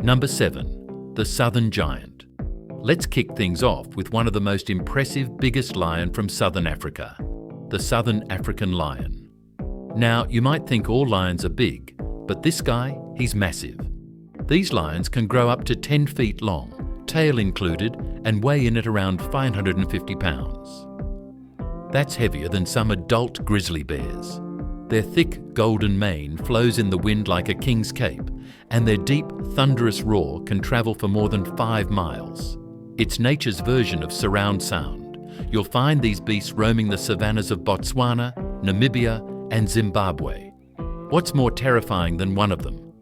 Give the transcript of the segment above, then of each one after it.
Number 7. The Southern Giant. Let's kick things off with one of the most impressive biggest lion from Southern Africa, the Southern African lion. Now, you might think all lions are big, but this guy, he's massive. These lions can grow up to 10 feet long, tail included, and weigh in at around 550 pounds. That's heavier than some adult grizzly bears. Their thick golden mane flows in the wind like a king's cape, and their deep, thunderous roar can travel for more than 5 miles. It's nature's version of surround sound. You'll find these beasts roaming the savannas of Botswana, Namibia, and Zimbabwe. What's more terrifying than one of them?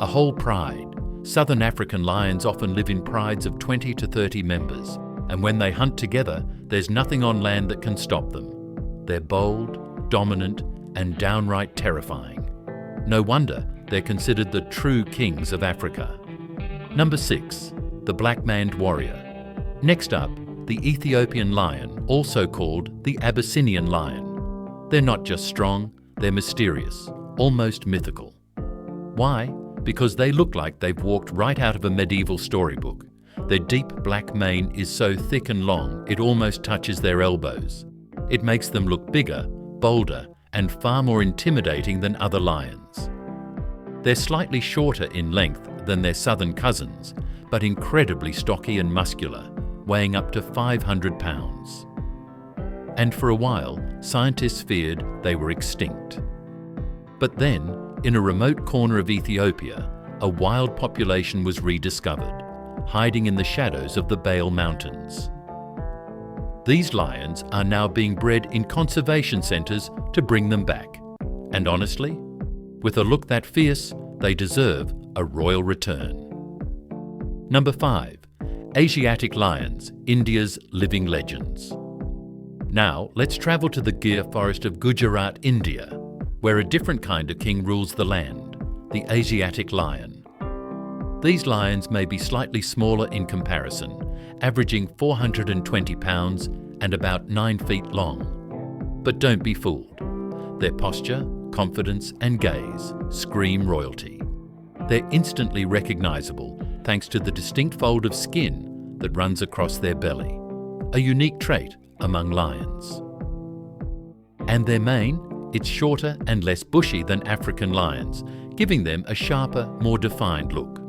A whole pride. Southern African lions often live in prides of 20 to 30 members, and when they hunt together, there's nothing on land that can stop them. They're bold, dominant, and downright terrifying. No wonder they're considered the true kings of Africa. Number 6. The Black-maned warrior. Next up, the Ethiopian lion, also called the Abyssinian lion. They're not just strong, they're mysterious, almost mythical. Why? Because they look like they've walked right out of a medieval storybook. Their deep black mane is so thick and long it almost touches their elbows. It makes them look bigger, bolder, and far more intimidating than other lions. They're slightly shorter in length than their southern cousins, but incredibly stocky and muscular, weighing up to 500 pounds. And for a while, scientists feared they were extinct. But then, in a remote corner of Ethiopia, a wild population was rediscovered, hiding in the shadows of the Bale Mountains. These lions are now being bred in conservation centres to bring them back. And honestly, with a look that fierce, they deserve a royal return. Number 5. Asiatic Lions, India's living legends. Now, let's travel to the Gir forest of Gujarat, India, where a different kind of king rules the land, the Asiatic lion. These lions may be slightly smaller in comparison, averaging 420 pounds and about 9 feet long. But don't be fooled. Their posture, confidence, and gaze scream royalty. They're instantly recognizable thanks to the distinct fold of skin that runs across their belly, a unique trait among lions. And their mane? It's shorter and less bushy than African lions, giving them a sharper, more defined look.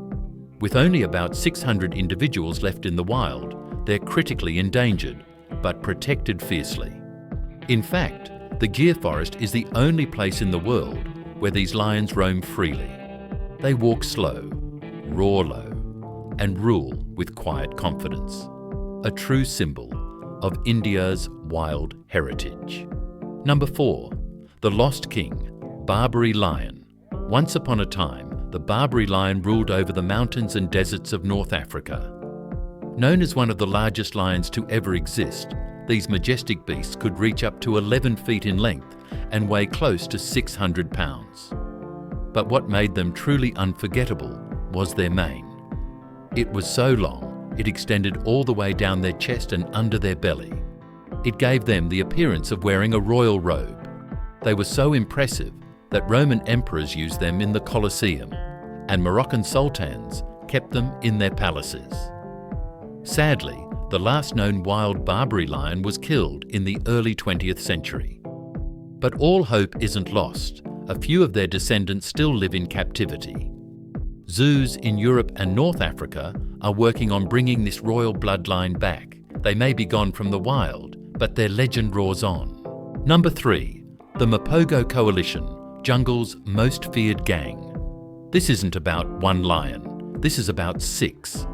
With only about 600 individuals left in the wild, they're critically endangered, but protected fiercely. In fact, the Gir forest is the only place in the world where these lions roam freely. They walk slow, roar low, and rule with quiet confidence. A true symbol of India's wild heritage. Number 4. The Lost King, Barbary lion. Once upon a time, the Barbary lion ruled over the mountains and deserts of North Africa. Known as one of the largest lions to ever exist, these majestic beasts could reach up to 11 feet in length and weigh close to 600 pounds. But what made them truly unforgettable was their mane. It was so long, it extended all the way down their chest and under their belly. It gave them the appearance of wearing a royal robe. They were so impressive that Roman emperors used them in the Colosseum, and Moroccan sultans kept them in their palaces. Sadly, the last known wild Barbary lion was killed in the early 20th century. But all hope isn't lost. A few of their descendants still live in captivity. Zoos in Europe and North Africa are working on bringing this royal bloodline back. They may be gone from the wild, but their legend roars on. Number 3. The Mapogo Coalition, jungle's most feared gang. This isn't about one lion, this is about 6.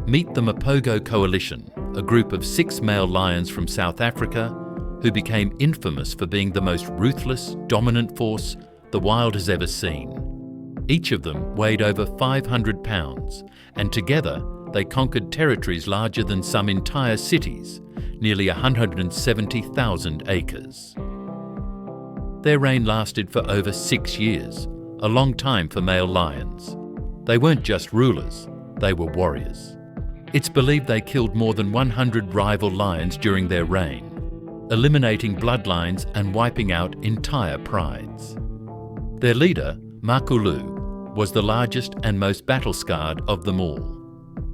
Meet the Mapogo Coalition, a group of 6 male lions from South Africa who became infamous for being the most ruthless, dominant force the wild has ever seen. Each of them weighed over 500 pounds, and together they conquered territories larger than some entire cities, nearly 170,000 acres. Their reign lasted for over 6 years, a long time for male lions. They weren't just rulers, they were warriors. It's believed they killed more than 100 rival lions during their reign, eliminating bloodlines and wiping out entire prides. Their leader, Makulu, was the largest and most battle-scarred of them all.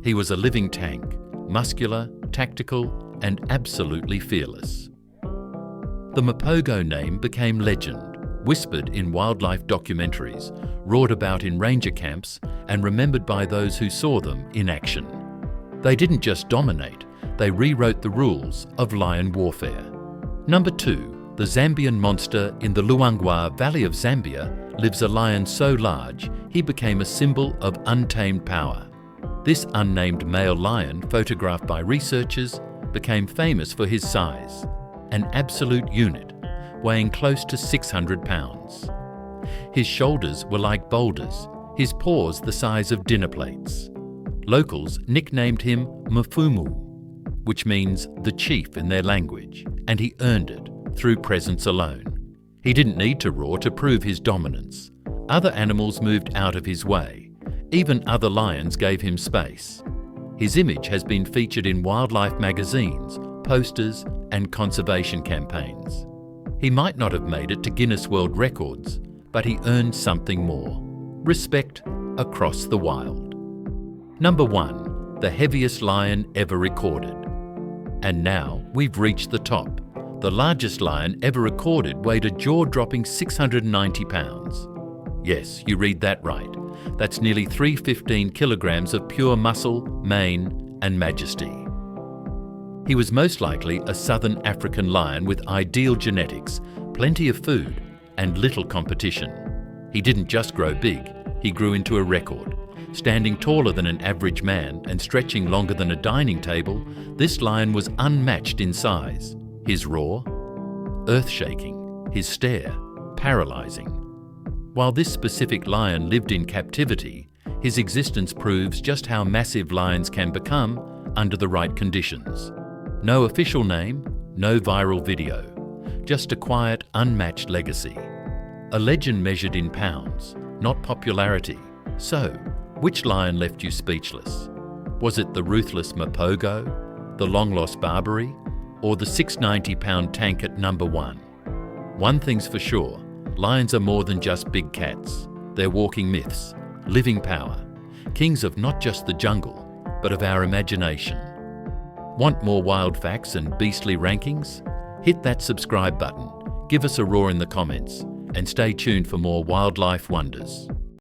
He was a living tank, muscular, tactical, and absolutely fearless. The Mapogo name became legend, whispered in wildlife documentaries, roared about in ranger camps, and remembered by those who saw them in action. They didn't just dominate, they rewrote the rules of lion warfare. Number 2, the Zambian Monster. In the Luangwa Valley of Zambia lives a lion so large he became a symbol of untamed power. This unnamed male lion, photographed by researchers, became famous for his size, an absolute unit, weighing close to 600 pounds. His shoulders were like boulders, his paws the size of dinner plates. Locals nicknamed him Mfumu, which means the chief in their language, and he earned it through presence alone. He didn't need to roar to prove his dominance. Other animals moved out of his way. Even other lions gave him space. His image has been featured in wildlife magazines, posters, and conservation campaigns. He might not have made it to Guinness World Records, but he earned something more: respect across the wild. Number 1, the heaviest lion ever recorded. And now we've reached the top. The largest lion ever recorded weighed a jaw-dropping 690 pounds. Yes, you read that right. That's nearly 315 kilograms of pure muscle, mane, and majesty. He was most likely a southern African lion with ideal genetics, plenty of food, and little competition. He didn't just grow big, he grew into a record. Standing taller than an average man and stretching longer than a dining table, this lion was unmatched in size. His roar, earth-shaking. His stare, paralyzing. While this specific lion lived in captivity, his existence proves just how massive lions can become under the right conditions. No official name, no viral video, just a quiet, unmatched legacy. A legend measured in pounds, not popularity. So, which lion left you speechless? Was it the ruthless Mapogo, the long-lost Barbarie, or the 690-pound tank at number 1? One thing's for sure, lions are more than just big cats. They're walking myths, living power, kings of not just the jungle, but of our imagination. Want more wild facts and beastly rankings? Hit that subscribe button, give us a roar in the comments, and stay tuned for more wildlife wonders.